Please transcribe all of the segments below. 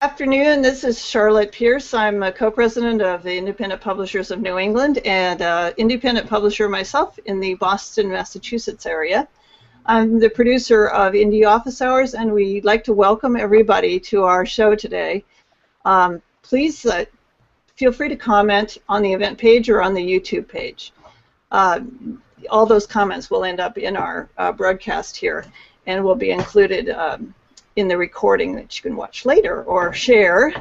Afternoon, this is Charlotte Pierce. I'm a co-president of the Independent Publishers of New England and independent publisher myself in the Boston, Massachusetts area. I'm the producer of Indie Office Hours, and we'd like to welcome everybody to our show today. Please feel free to comment on the event page or on the YouTube page. All those comments will end up in our broadcast here and will be included in the recording that you can watch later or share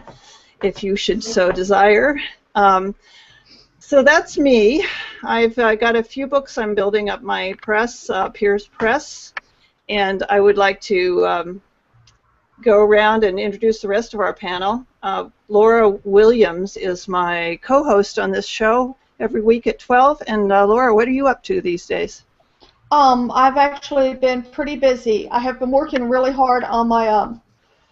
if you should so desire. So that's me. I've got a few books. I'm building up my press, Pierce Press, and I would like to go around and introduce the rest of our panel. Laura Williams is my co-host on this show every week at 12. And Laura, what are you up to these days? I've actually been pretty busy. I have been working really hard on my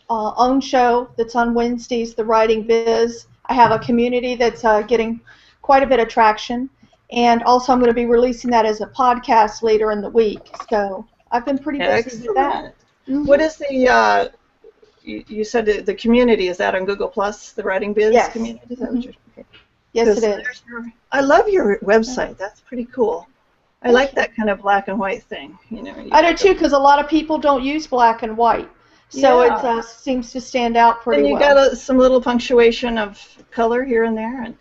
own show that's on Wednesdays, the Writing Biz. I have a community that's getting quite a bit of traction, and also I'm going to be releasing that as a podcast later in the week. So I've been pretty busy with that. Mm-hmm. What is the, you said the community, is that on Google Plus, the Writing Biz community? Is that what you're, okay. Yes, it is. I love your website. That's pretty cool. I like that kind of black and white thing. You know. I do too, because a lot of people don't use black and white, so it seems to stand out pretty well. And you got some little punctuation of color here and there. And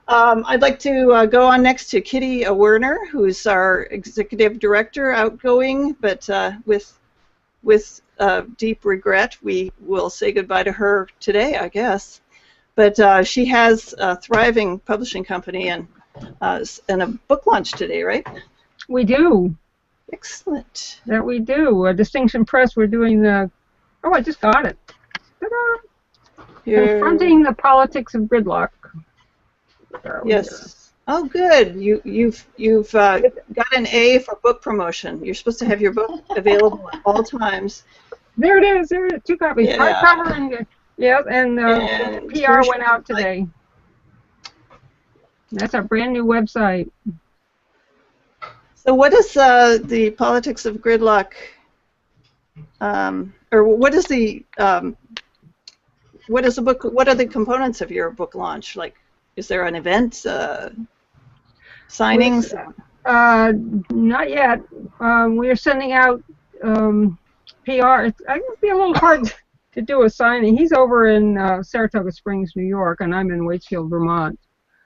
I'd like to go on next to Kitty Werner, who's our executive director, outgoing, but with deep regret, we will say goodbye to her today, I guess. But she has a thriving publishing company and a book launch today, right? We do. Excellent. That we do. Distinction Press, we're doing the... Oh, I just got it. Ta-da! Confronting the Politics of Gridlock. Yes. Oh, good. You've got an A for book promotion. You're supposed to have your book available at all times. There it is. There it is. 2 copies. Hardcover and... and PR went out today. That's our brand new website. So what is the Politics of Gridlock, or what is the book? What are the components of your book launch? Like, is there an event, signings? Not yet. We are sending out PR. It's going to be a little hard to do a signing. He's over in Saratoga Springs, New York, and I'm in Waitsfield, Vermont.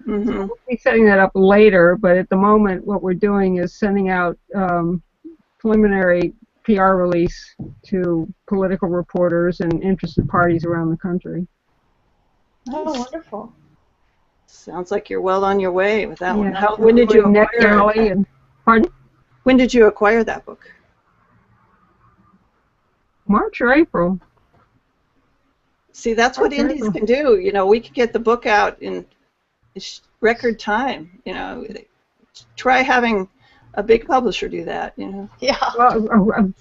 Mm-hmm. So we'll be setting that up later, but at the moment what we're doing is sending out preliminary PR release to political reporters and interested parties around the country. Oh, wonderful. Sounds like you're well on your way with that one. When did you acquire it? Pardon? When did you acquire that book? March or April. See, that's what indies can do. You know, we could get the book out in record time. You know, try having a big publisher do that. You know. Yeah. Well,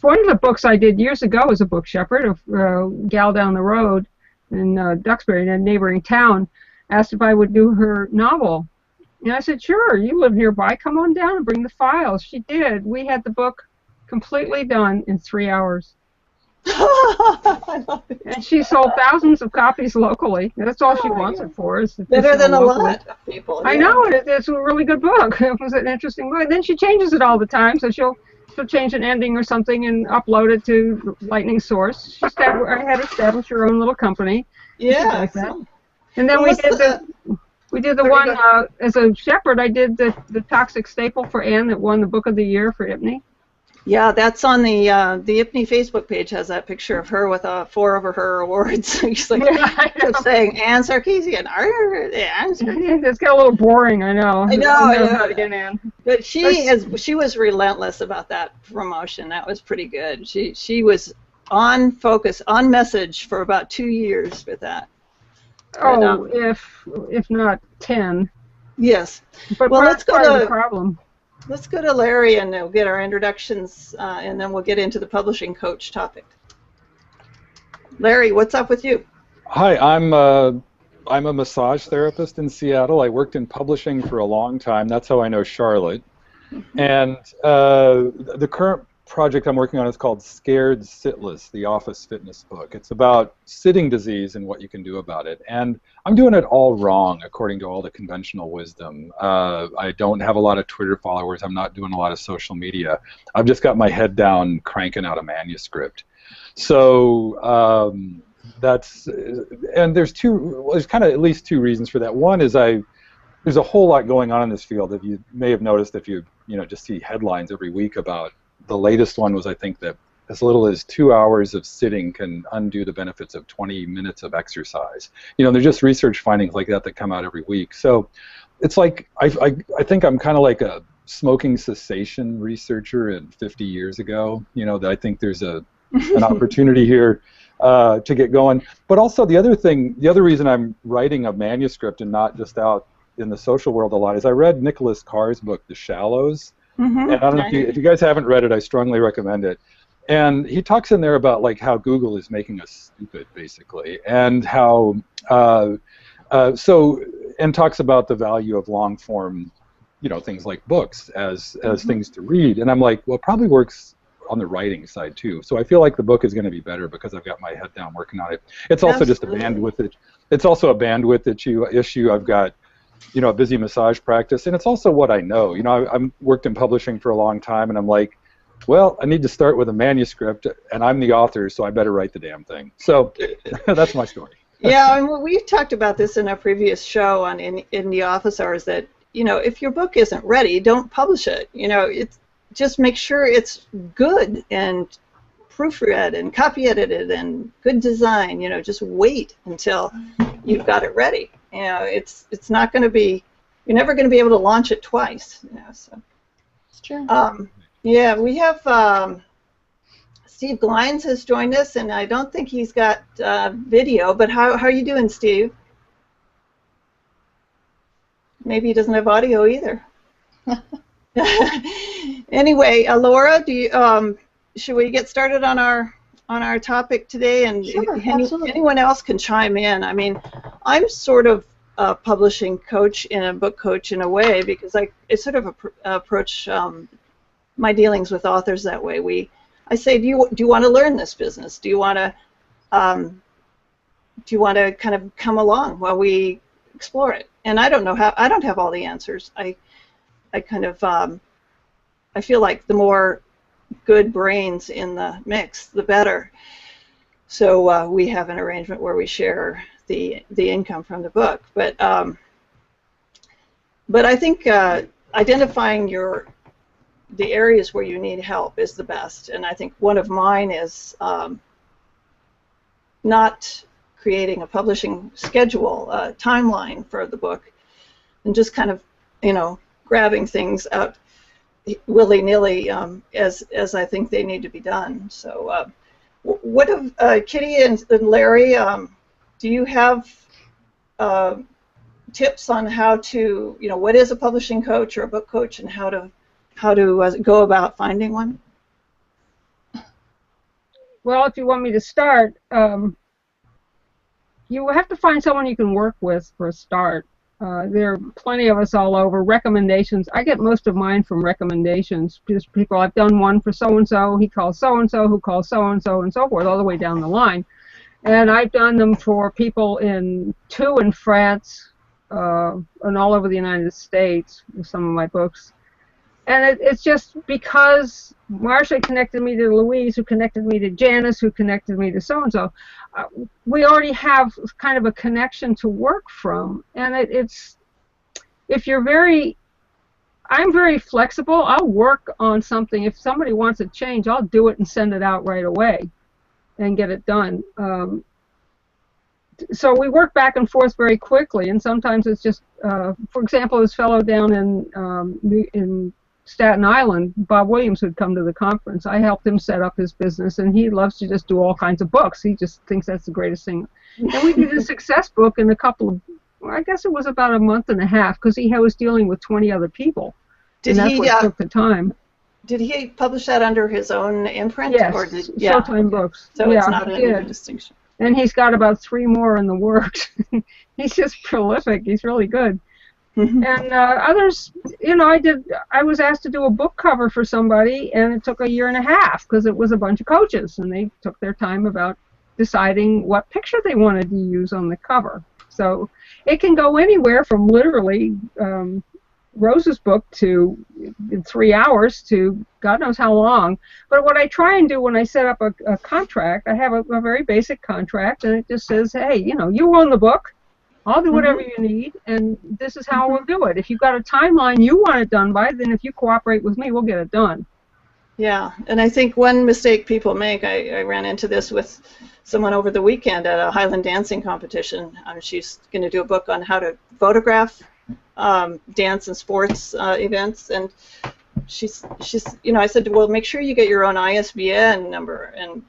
one of the books I did years ago was a book shepherd. A gal down the road in Duxbury, in a neighboring town, asked if I would do her novel. And I said, sure. You live nearby. Come on down and bring the files. She did. We had the book completely done in 3 hours. I love it. And she sold thousands of copies locally. That's all she wants it for. Is better than a lot of people. I know. It's a really good book. It was an interesting book. Then she changes it all the time, so she'll change an ending or something and upload it to Lightning Source. I had established her own little company. Yeah. Like that. And then we did the one as a shepherd. I did the Toxic Staple for Anne that won the Book of the Year for IPNE. Yeah, that's on the IPNE Facebook page. Has that picture of her with 4 of her awards. She's like just saying Anne Sarkeesian. It's got a little boring. I know. I know. How to get Anne. But she was relentless about that promotion. That was pretty good. She was on focus, on message for about 2 years with that. Oh, if not 10. Yes. But well, let's go to the problem. Let's go to Larry and we'll get our introductions, and then we'll get into the publishing coach topic. Larry, what's up with you? Hi, I'm a massage therapist in Seattle. I worked in publishing for a long time. That's how I know Charlotte. And the current project I'm working on is called Scared Sitless, the office fitness book. It's about sitting disease and what you can do about it. And I'm doing it all wrong according to all the conventional wisdom. I don't have a lot of Twitter followers. I'm not doing a lot of social media. I've just got my head down cranking out a manuscript. So that's, and there's kind of at least two reasons for that. One is there's a whole lot going on in this field that you may have noticed if you just see headlines every week about. The latest one was, I think, that as little as 2 hours of sitting can undo the benefits of 20 minutes of exercise. There's just research findings like that come out every week. So it's like, I think I'm kind of like a smoking cessation researcher in 50 years ago, that I think there's an opportunity here to get going. But also the other reason I'm writing a manuscript and not just out in the social world a lot is I read Nicholas Carr's book, The Shallows. And I don't know if you guys haven't read it, I strongly recommend it. And he talks in there about like how Google is making us stupid, basically, and how and talks about the value of long form, things like books as things to read. And I'm like, well, it probably works on the writing side too. So I feel like the book is going to be better because I've got my head down working on it. It's also just a bandwidth. It's also a bandwidth issue. I've got a busy massage practice, and it's also what I know. I've worked in publishing for a long time, and I'm like, well, I need to start with a manuscript, and I'm the author, so I better write the damn thing. So that's my story. Yeah, and we've talked about this in a previous show on in the office hours that, if your book isn't ready, don't publish it. It's just make sure it's good and proofread and copy edited and good design. Just wait until you've got it ready. It's not going to be, you're never going to be able to launch it twice. So. It's true. Yeah, we have Steve Glines has joined us, and I don't think he's got video, but how are you doing, Steve? Maybe he doesn't have audio either. Anyway, Laura, should we get started on our topic today? And sure, anyone else can chime in. I mean, I'm sort of a publishing coach and a book coach in a way because I sort of approach my dealings with authors that way. I say, do you want to learn this business? Do you want to kind of come along while we explore it? And I don't have all the answers. I kind of I feel like the more good brains in the mix, the better. So we have an arrangement where we share the income from the book. But I think identifying the areas where you need help is the best. And I think one of mine is not creating a publishing schedule, timeline for the book, and just kind of grabbing things out willy-nilly as I think they need to be done. So what have Kitty and Larry, do you have tips on how to, what is a publishing coach or a book coach, and how to go about finding one? Well, if you want me to start, you have to find someone you can work with for a start. There are plenty of us all over. Recommendations. I get most of mine from recommendations. Just people, I've done one for so-and-so, he calls so-and-so, who calls so-and-so, and so forth, all the way down the line. And I've done them for people in France, and all over the United States with some of my books. And it's just because Marsha connected me to Louise, who connected me to Janice, who connected me to so-and-so. We already have kind of a connection to work from. And I'm very flexible. I'll work on something. If somebody wants a change, I'll do it and send it out right away and get it done. So we work back and forth very quickly, and sometimes it's just, for example, this fellow down in Staten Island, Bob Williams, would come to the conference. I helped him set up his business, and he loves to just do all kinds of books. He just thinks that's the greatest thing. And we did a success book in I guess it was about a month and a half, because he was dealing with 20 other people. And that's what took the time. Did he publish that under his own imprint? Yes, or Showtime Books. So it's not a distinction. And he's got about 3 more in the works. He's just prolific. He's really good. And others, I was asked to do a book cover for somebody, and it took a year and a half because it was a bunch of coaches, and they took their time about deciding what picture they wanted to use on the cover. So it can go anywhere from literally Rose's book to in 3 hours to God knows how long. But what I try and do when I set up a contract, I have a very basic contract, and it just says, hey, you own the book. I'll do whatever you need, and this is how we'll do it. If you've got a timeline you want it done by, then if you cooperate with me, we'll get it done. Yeah, and I think one mistake people make, I ran into this with someone over the weekend at a Highland dancing competition. She's going to do a book on how to photograph dance and sports events, and she's I said, well, make sure you get your own ISBN number, and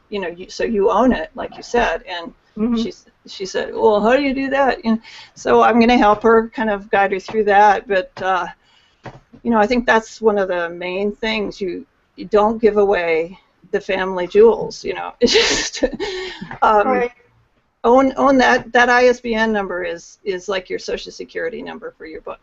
so you own it, like you said, and she said, well, how do you do that? So I'm going to help her, kind of guide her through that, but I think that's one of the main things. You don't give away the family jewels, It's just Right. own that ISBN number is like your Social Security number for your book.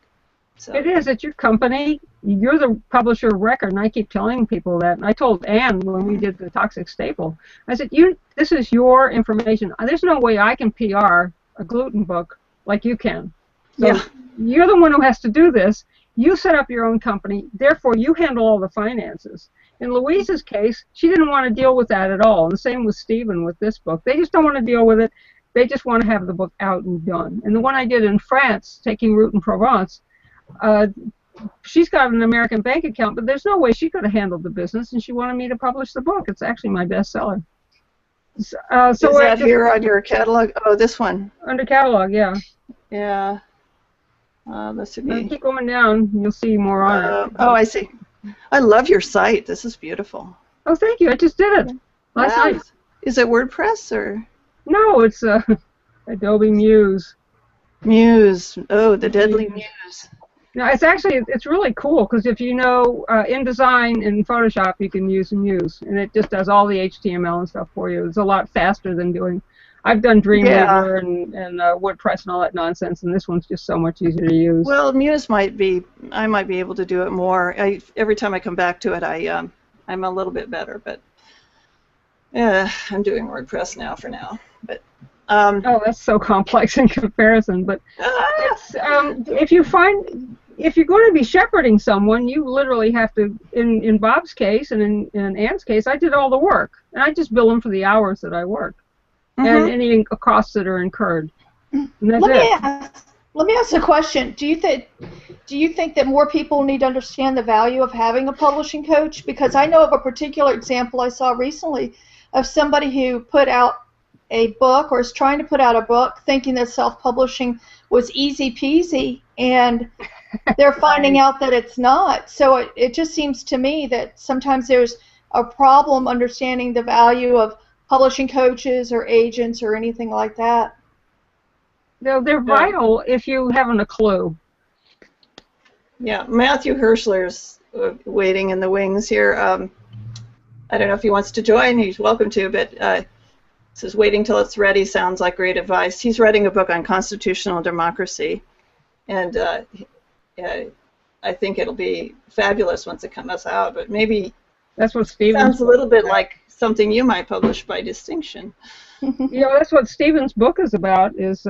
So. It is. It's your company. You're the publisher of record, and I keep telling people that. And I told Anne when we did the Toxic Staple, I said, this is your information. There's no way I can PR a gluten book like you can. So you're the one who has to do this. You set up your own company. Therefore, you handle all the finances. In Louise's case, she didn't want to deal with that at all. And the same with Stephen with this book. They just don't want to deal with it. They just want to have the book out and done. And the one I did in France, Taking Root in Provence, she's got an American bank account, but there's no way she could have handled the business, and she wanted me to publish the book. It's actually my bestseller. So is that here on your catalog? Oh, this one. Under catalog, yeah. Yeah. This would be. Keep going down. You'll see more on it. Oh, I see. I love your site. This is beautiful. Oh, thank you. I just did it last night. Is it WordPress or? No, it's Adobe Muse. Muse. Oh, the deadly Muse. No, it's really cool because if you know InDesign and Photoshop, you can use Muse, and it just does all the HTML and stuff for you. It's a lot faster than doing. I've done Dreamweaver and WordPress and all that nonsense, and this one's just so much easier to use. Well, Muse I might be able to do it more. Every time I come back to it, I'm a little bit better, but I'm doing WordPress now for now. But oh, that's so complex in comparison. But it's, if you're going to be shepherding someone, you literally have to. In Bob's case and in Anne's case, I did all the work, and I just bill them for the hours that I work. And any costs that are incurred. And that's let me ask a question. Do you think that more people need to understand the value of having a publishing coach? Because I know of a particular example I saw recently of somebody who put out a book or is trying to put out a book thinking that self-publishing was easy peasy, and they're finding out that it's not. So it just seems to me that sometimes there's a problem understanding the value of publishing coaches or agents or anything like that. They're vital if you haven't a clue. Yeah, Matthew Hirschler's waiting in the wings here. I don't know if he wants to join. He's welcome to, but says waiting till it's ready sounds like great advice. He's writing a book on constitutional democracy, and I think it'll be fabulous once it comes out. But maybe that's what Stephen sounds a little bit like something you might publish by distinction. That's what Stephen's book is about, is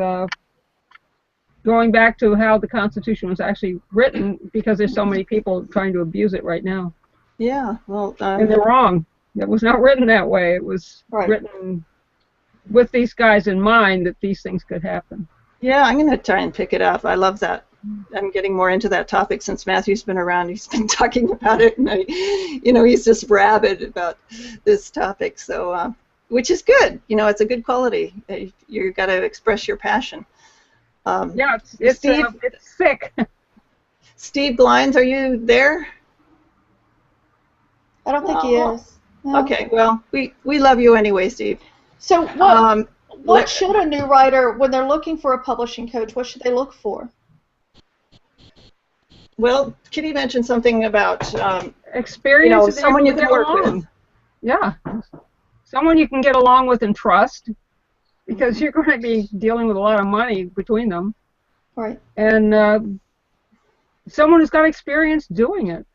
going back to how the Constitution was actually written, because there's so many people trying to abuse it right now. Yeah, well... and they're wrong. It was not written that way. It was written with these guys in mind that these things could happen. Yeah, I'm going to try and pick it up. I love that. I'm getting more into that topic since Matthew's been around. He's been talking about it, and he's just rabid about this topic. So, which is good. It's a good quality. You've got to express your passion. Yeah, it's sick. Steve Glines, are you there? I don't think he is. No. Okay, well, we love you anyway, Steve. So, what should a new writer, when they're looking for a publishing coach, what should they look for? Well, Kitty mentioned something about experience. Someone you can work with. Yeah, someone you can get along with and trust, because you're going to be dealing with a lot of money between them. Right. And someone who's got experience doing it.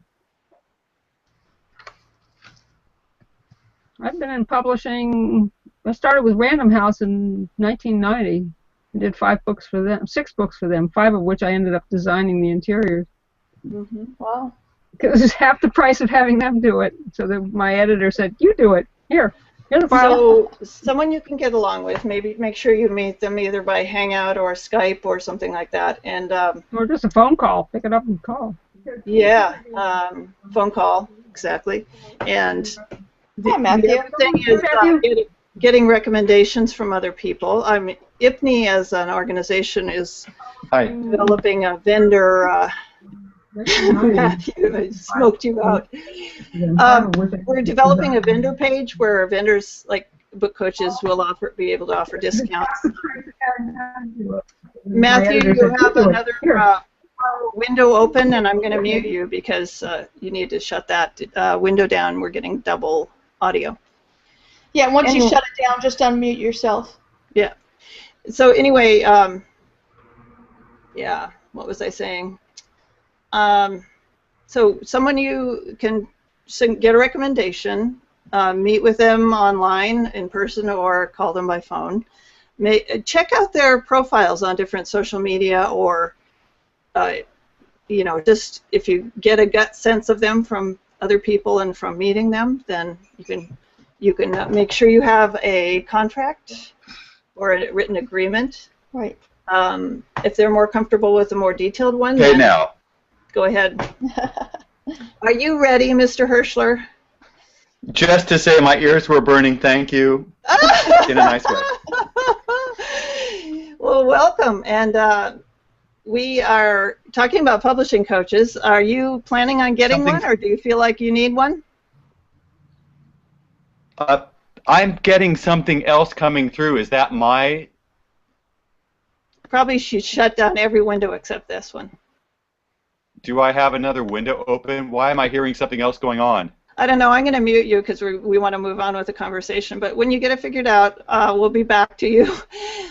I've been in publishing. I started with Random House in 1990. I did 6 books for them, 5 of which I ended up designing the interiors. Mm-hmm. Wow. Because it's half the price of having them do it. So my editor said, "You do it. Here's the file." So someone you can get along with, maybe make sure you meet them either by Hangout or Skype or something like that, and or just a phone call. Pick it up and call. yeah, phone call, exactly. And the other thing is getting recommendations from other people. IPNE as an organization is developing a vendor. Matthew, I smoked you out. We're developing a vendor page where vendors like book coaches will be able to offer discounts. Matthew, you have another window open, and I'm going to mute you because you need to shut that window down. We're getting double audio. Yeah, once you shut it down, just unmute yourself. Yeah. So anyway, yeah, what was I saying? So someone you can get a recommendation, meet with them online, in person, or call them by phone. Check out their profiles on different social media, or you know, just if you get a gut sense of them from other people and from meeting them, then you can make sure you have a contract or a written agreement. Right. If they're more comfortable with a more detailed one. Okay, now. Go ahead. Are you ready, Mr. Hirschler? Just to say my ears were burning, thank you. In a nice way. Well, welcome. And we are talking about publishing coaches. Are you planning on getting one, or do you feel like you need one? I'm getting something else coming through. Is that my... Probably should shut down every window except this one. Do I have another window open? Why am I hearing something else going on? I don't know. I'm going to mute you because we want to move on with the conversation. But when you get it figured out, we'll be back to you.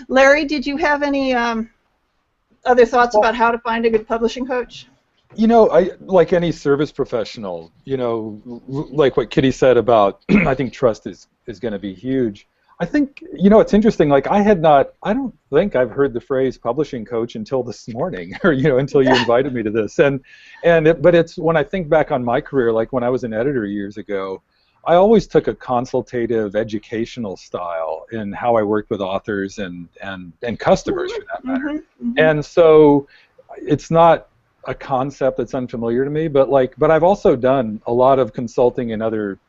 Larry, did you have any other thoughts about how to find a good publishing coach? You know, like any service professional, you know, like what Kitty said about, I think trust is going to be huge. I think, you know, it's interesting, like I don't think I've heard the phrase publishing coach until this morning, or, you know, until you invited me to this. But it's when I think back on my career, like when I was an editor years ago, I always took a consultative, educational style in how I worked with authors and customers, for that matter. Mm-hmm. And so it's not a concept that's unfamiliar to me, but I've also done a lot of consulting in other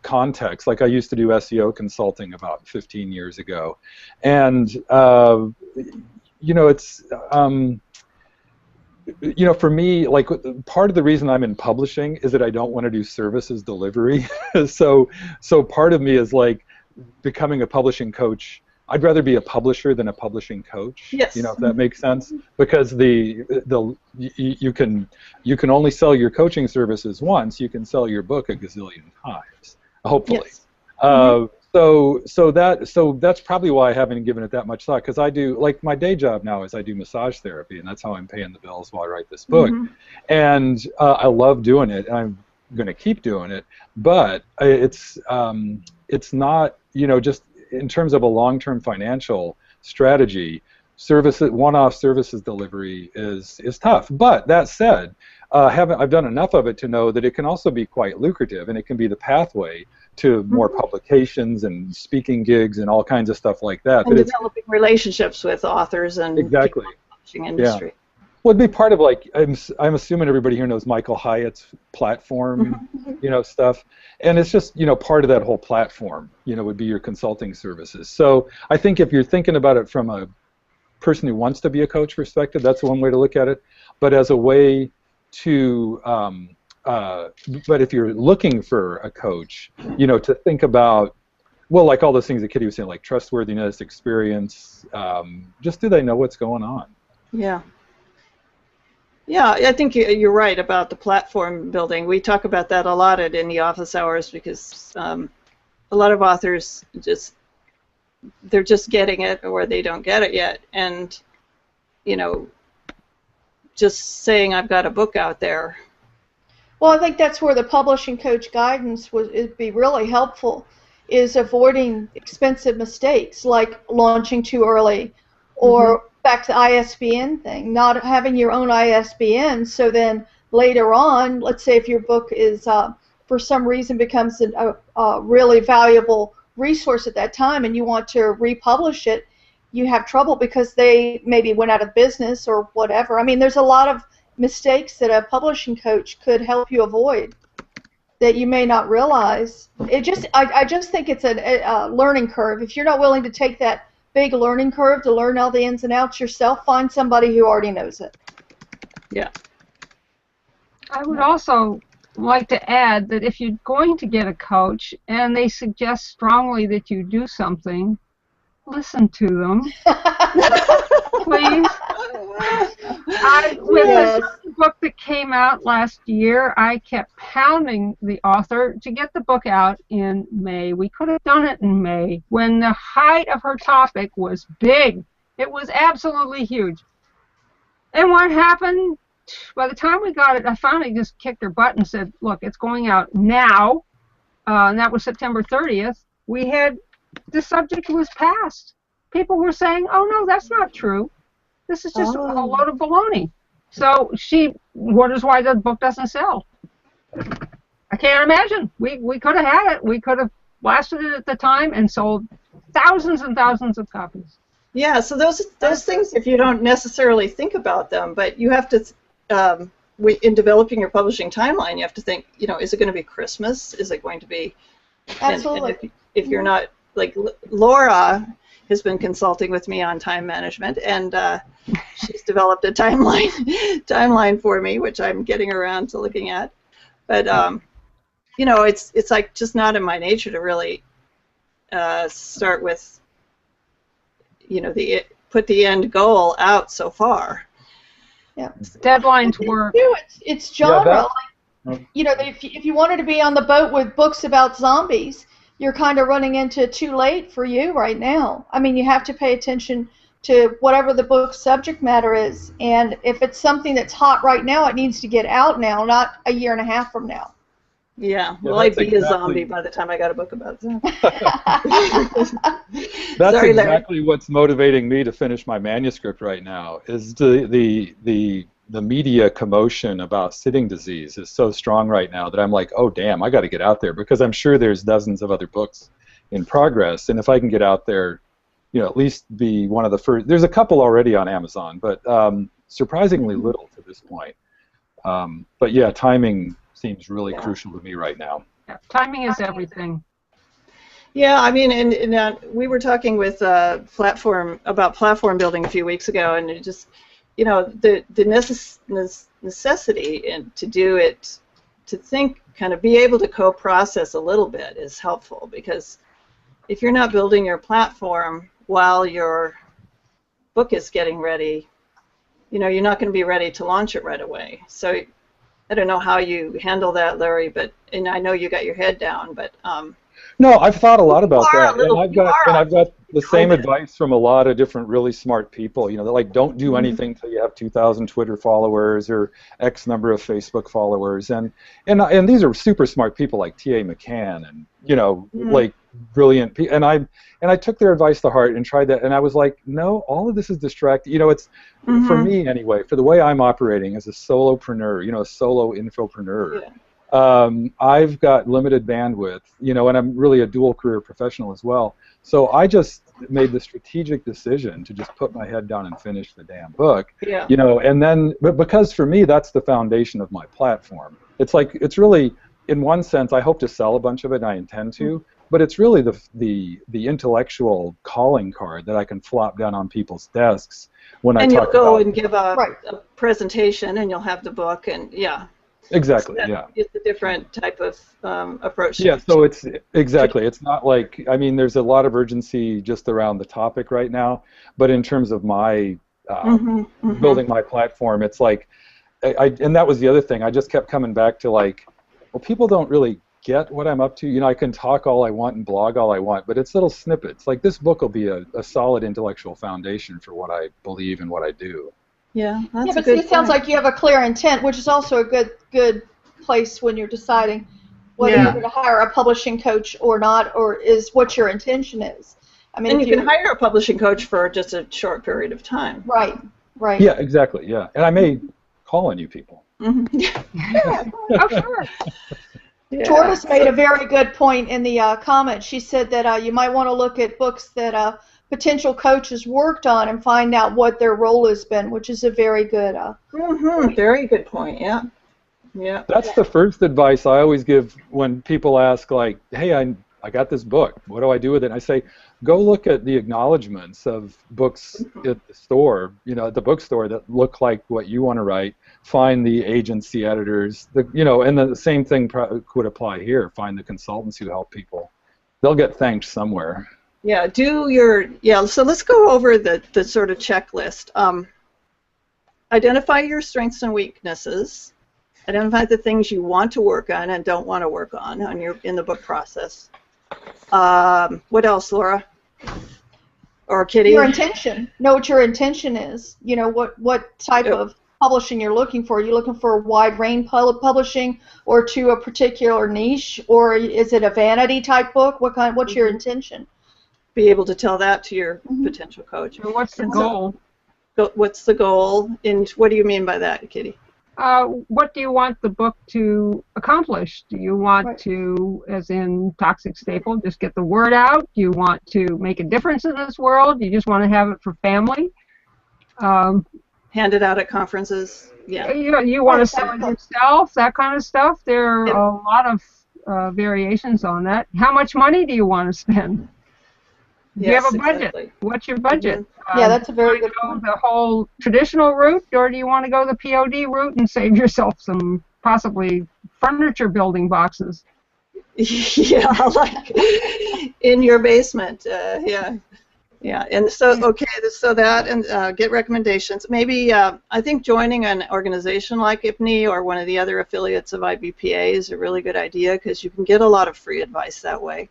context. Like I used to do SEO consulting about 15 years ago, and you know, it's you know, for me, like part of the reason I'm in publishing is that I don't want to do services delivery. so part of me is like becoming a publishing coach. I'd rather be a publisher than a publishing coach. Yes. You know, if that makes sense, because you can only sell your coaching services once. You can sell your book a gazillion times, hopefully. Yes. So that's probably why I haven't given it that much thought, because I do, like, my day job now is I do massage therapy, and that's how I'm paying the bills while I write this book. Mm-hmm. And I love doing it, and I'm going to keep doing it. But it's not, you know, just in terms of a long-term financial strategy, one-off services delivery is tough. But that said, I've done enough of it to know that it can also be quite lucrative, and it can be the pathway to more publications and speaking gigs and all kinds of stuff like that. And developing relationships with authors and exactly. people in the publishing industry. Yeah. Well, it'd be part of, like, I'm assuming everybody here knows Michael Hyatt's platform, you know, stuff. And it's just, you know, part of that whole platform, you know, would be your consulting services. So I think if you're thinking about it from a person who wants to be a coach perspective, that's one way to look at it. But as a way to, but if you're looking for a coach, you know, to think about, well, like all those things that Kitty was saying, like trustworthiness, experience, just do they know what's going on? Yeah. Yeah, I think you're right about the platform building. We talk about that a lot in the office hours, because a lot of authors they're just getting it, or they don't get it yet. And, you know, just saying I've got a book out there. Well, I think that's where the publishing coach guidance would be really helpful, is avoiding expensive mistakes like launching too early, or back to the ISBN thing, not having your own ISBN, so then later on, let's say if your book is for some reason becomes a really valuable resource at that time and you want to republish it, you have trouble because they maybe went out of business or whatever. I mean, there's a lot of mistakes that a publishing coach could help you avoid that you may not realize. I just think it's a learning curve. If you're not willing to take that big learning curve to learn all the ins and outs yourself, find somebody who already knows it. Yeah. I would also like to add that if you're going to get a coach and they suggest strongly that you do something, listen to them. Please. With the book that came out last year, I kept pounding the author to get the book out in May. We could have done it in May when the height of her topic was big. It was absolutely huge. And what happened? By the time we got it, I finally just kicked her butt and said, look, it's going out now. And that was September 30th. The subject was passed. People were saying, oh, no, that's not true. This is just a whole load of baloney. So she wonders why the book doesn't sell. I can't imagine. We could have had it. We could have blasted it at the time and sold thousands and thousands of copies. Yeah, so those things, if you don't necessarily think about them, but you have to, in developing your publishing timeline, you have to think, is it going to be Christmas? Is it going to be... Absolutely. And if you're not, like Laura has been consulting with me on time management, and she's developed a timeline for me, which I'm getting around to looking at. But it's like just not in my nature to really start with, put the end goal out so far. Yeah. Deadlines work. It's genre. Yeah, if you wanted to be on the boat with books about zombies, you're kind of running into too late for you right now. I mean, you have to pay attention to whatever the book's subject matter is, and if it's something that's hot right now, it needs to get out now, not a year and a half from now. Yeah, well, I'd be a zombie by the time I got a book about zombies. That's Sorry, exactly what's motivating me to finish my manuscript right now. Is the media commotion about sitting disease is so strong right now that I'm like, oh damn, I got to get out there, because I'm sure there's dozens of other books in progress, and if I can get out there, at least be one of the first. There's a couple already on Amazon, but surprisingly little to this point. But yeah, timing seems really crucial to me right now. Yeah, timing is everything. Yeah, I mean, and we were talking with platform building a few weeks ago, and it just, the necessity and to do it, to think, kind of be able to co-process a little bit is helpful, because if you're not building your platform while your book is getting ready, you're not going to be ready to launch it right away. So I don't know how you handle that, Larry, and I know you got your head down, but no, I've thought a lot about that, and I've got the same advice from a lot of different really smart people. They're like, don't do anything until you have 2,000 Twitter followers or X number of Facebook followers, and these are super smart people like T.A. McCann and like brilliant people, and I took their advice to heart and tried that, and I was like, no, all of this is distracting. It's for me anyway, for the way I'm operating as a solopreneur, a solo infopreneur. Yeah. I've got limited bandwidth, and I'm really a dual career professional as well. So I just made the strategic decision to just put my head down and finish the damn book. Yeah. And then, but because for me, that's the foundation of my platform. It's really, in one sense, I hope to sell a bunch of it, and I intend to. But it's really the intellectual calling card that I can flop down on people's desks when I talk about. And you'll go and give a presentation, and you'll have the book, and yeah. Exactly. So it's a different type of approach. Yeah. So it's exactly. It's not like, I mean, there's a lot of urgency just around the topic right now, but in terms of my building my platform, it's like, and that was the other thing. I just kept coming back to like, well, people don't really get what I'm up to. I can talk all I want and blog all I want, but it's little snippets. Like this book will be a solid intellectual foundation for what I believe and what I do. Yeah, that's Yeah, a but good it sounds point. like you have a clear intent, which is also a good place when you're deciding whether Yeah. you're going to hire a publishing coach or not, or is what your intention is. I mean, And if you can hire a publishing coach for just a short period of time. right, right. Yeah, exactly. Yeah, and I may call on you people. Mhm. Oh, sure. Yeah. Tortoise made a very good point in the comment. She said that you might want to look at books that potential coaches worked on and find out what their role has been, which is a very good Very good point. Yeah. Yeah. That's the first advice I always give when people ask, like, hey, I got this book. What do I do with it? And I say, go look at the acknowledgments of books at the store, at the bookstore that look like what you want to write. Find the agency editors, and the same thing could apply here. Find the consultants who help people. They'll get thanked somewhere. Yeah. So let's go over the sort of checklist. Identify your strengths and weaknesses. Identify the things you want to work on and don't want to work on in the book process. What else, Laura? Or Kitty? your intention. Know what your intention is. What type of publishing you're looking for. Are you looking for a wide range publishing, or to a particular niche, or is it a vanity type book? What's your intention? Be able to tell that to your potential coach. So what's the goal? What's the goal? And what do you mean by that, Kitty? What do you want the book to accomplish? Do you want Right. to, as in Toxic Staple, just get the word out? Do you want to make a difference in this world? Do you just want to have it for family? Hand it out at conferences. Yeah. You want to sell it yourself, that kind of stuff. There are a lot of variations on that. How much money do you want to spend? Do you have a budget? Exactly. What's your budget? Yeah, that's a very good go point. the whole traditional route, or do you want to go the POD route and save yourself some possibly furniture building boxes? Yeah, like in your basement. Yeah. And so get recommendations. Maybe I think joining an organization like IPNE or one of the other affiliates of IBPA is a really good idea, because you can get a lot of free advice that way.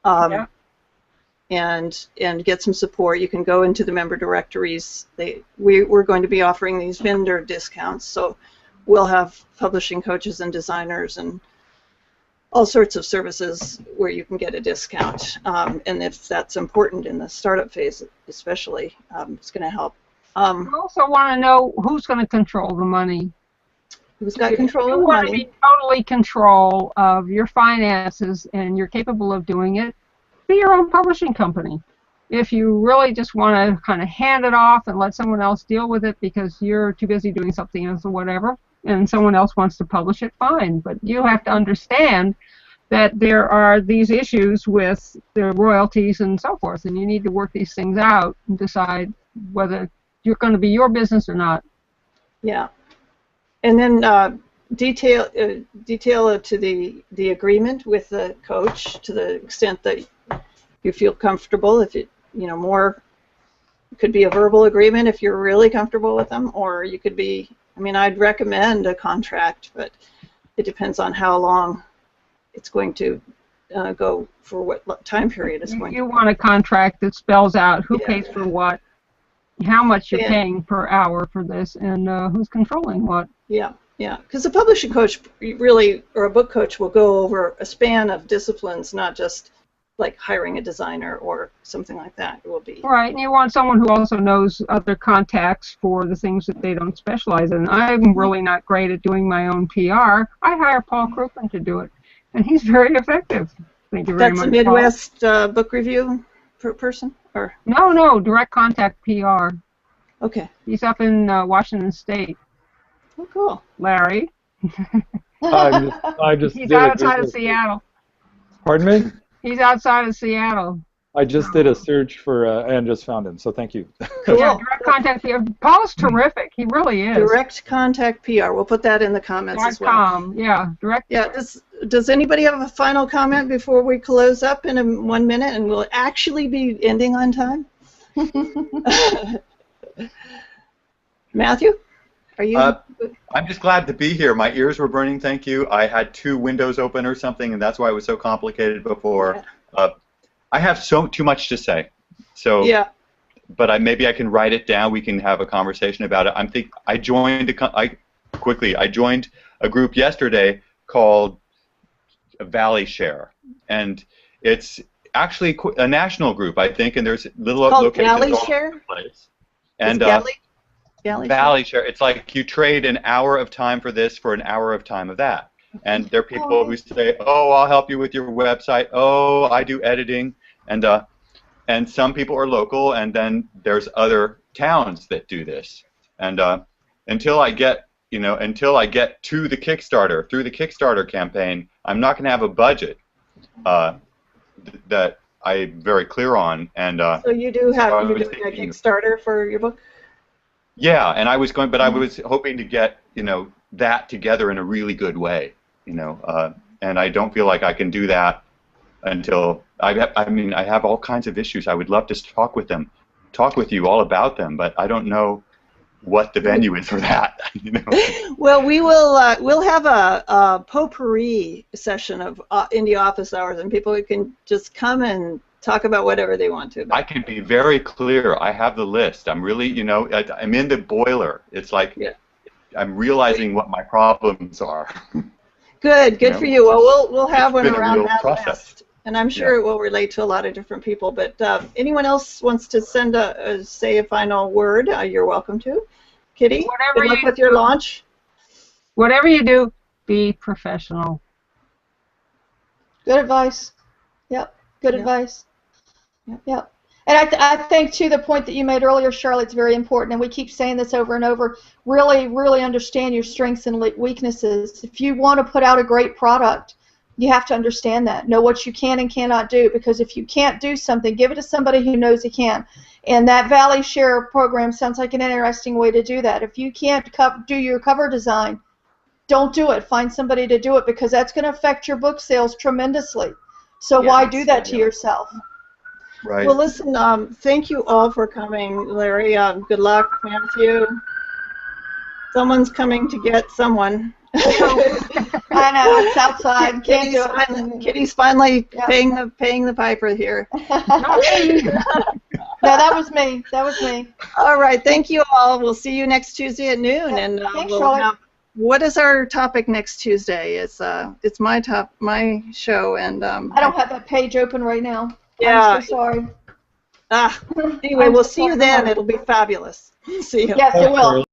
Yeah. And get some support. You can go into the member directories. We're going to be offering these vendor discounts, so we'll have publishing coaches and designers and all sorts of services where you can get a discount. And if that's important in the startup phase, especially, it's going to help. You also want to know who's going to control the money. Who's got control of the You want to money? be totally control of your finances, and you're capable of doing it. Be your own publishing company. If you really just want to kind of hand it off and let someone else deal with it because you're too busy doing something else or whatever, and someone else wants to publish it, fine. But you have to understand that there are these issues with the royalties and so forth, and you need to work these things out and decide whether you're going to be your business or not. Yeah. And then detail it to the agreement with the coach to the extent that you feel comfortable. If it more, it could be a verbal agreement if you're really comfortable with them, or you could be. I'd recommend a contract, but it depends on how long it's going to go, for what time period it's going to. You want a contract that spells out who pays for what, how much you're Yeah. paying per hour for this, and who's controlling what. Yeah, because a publishing coach really, or a book coach, will go over a span of disciplines, not just like hiring a designer or something like that. It will be. Right, and you want someone who also knows other contacts for the things that they don't specialize in. I'm really not great at doing my own PR. I hire Paul Krupin to do it, and he's very effective. Thank you very much, That's a Midwest book review person? Or No, direct contact PR. okay. He's up in Washington State. Oh, cool. Larry. I just He's did outside of Seattle. Pardon me? He's outside of Seattle. I just did a search for and just found him. So thank you. Cool. Yeah, direct contact PR. Paul's terrific. He really is. Direct contact PR. We'll put that in the comments as well. .com. Yeah, direct. Yeah. Does anybody have a final comment before we close up in 1 minute, and we'll actually be ending on time? Matthew, are you? I'm just glad to be here. My ears were burning, thank you. I had 2 windows open or something, and that's why it was so complicated before. I have too much to say. So Yeah. but maybe I can write it down. We can have a conversation about it. I joined I joined a group yesterday called Valley Share, and it's actually a national group, I think, and there's little locations all over the place. And Valley Share, it's like you trade an hour of time for this for an hour of time of that. And there are people who say, oh, I'll help you with your website. Oh, I do editing. And some people are local, and then there's other towns that do this. And until I get to the Kickstarter, through the Kickstarter campaign, I'm not going to have a budget that I'm very clear on. And so you're doing a Kickstarter for your book? Yeah, and I was hoping to get that together in a really good way, and I don't feel like I can do that until I have all kinds of issues. I would love to talk with you all about them, but I don't know what the venue is for that. Well, we'll have a potpourri session of indie office hours, and people can just come and talk about whatever they want to. I can be very clear. I have the list. I'm really, I'm in the boiler. It's like I'm realizing what my problems are. Good for you. Well, we'll have one around that list, and I'm sure it will relate to a lot of different people. But anyone else wants to say a final word, you're welcome to. Kitty, good luck with your launch. Whatever you do, be professional. Good advice. Yep. Good advice. Yep. And I think, too, the point that you made earlier, Charlotte, is very important, and we keep saying this over and over. Really, really understand your strengths and weaknesses. If you want to put out a great product, you have to understand that. Know what you can and cannot do, because if you can't do something, give it to somebody who knows he can. And that Valley Share program sounds like an interesting way to do that. If you can't do your cover design, don't do it. Find somebody to do it, because that's going to affect your book sales tremendously. So why do that to yourself? Right. Well, listen, thank you all for coming, Larry. Good luck, Matthew. Someone's coming to get someone. I know, it's outside. Kitty's finally paying the piper here. No, that was me. That was me. All right, thank you all. We'll see you next Tuesday at noon. And thanks, Charlotte. What is our topic next Tuesday? It's my show, and I don't have that page open right now. Yeah. I'm so sorry. Anyway, we'll see you then. It'll be fabulous. See you. Yes, it will.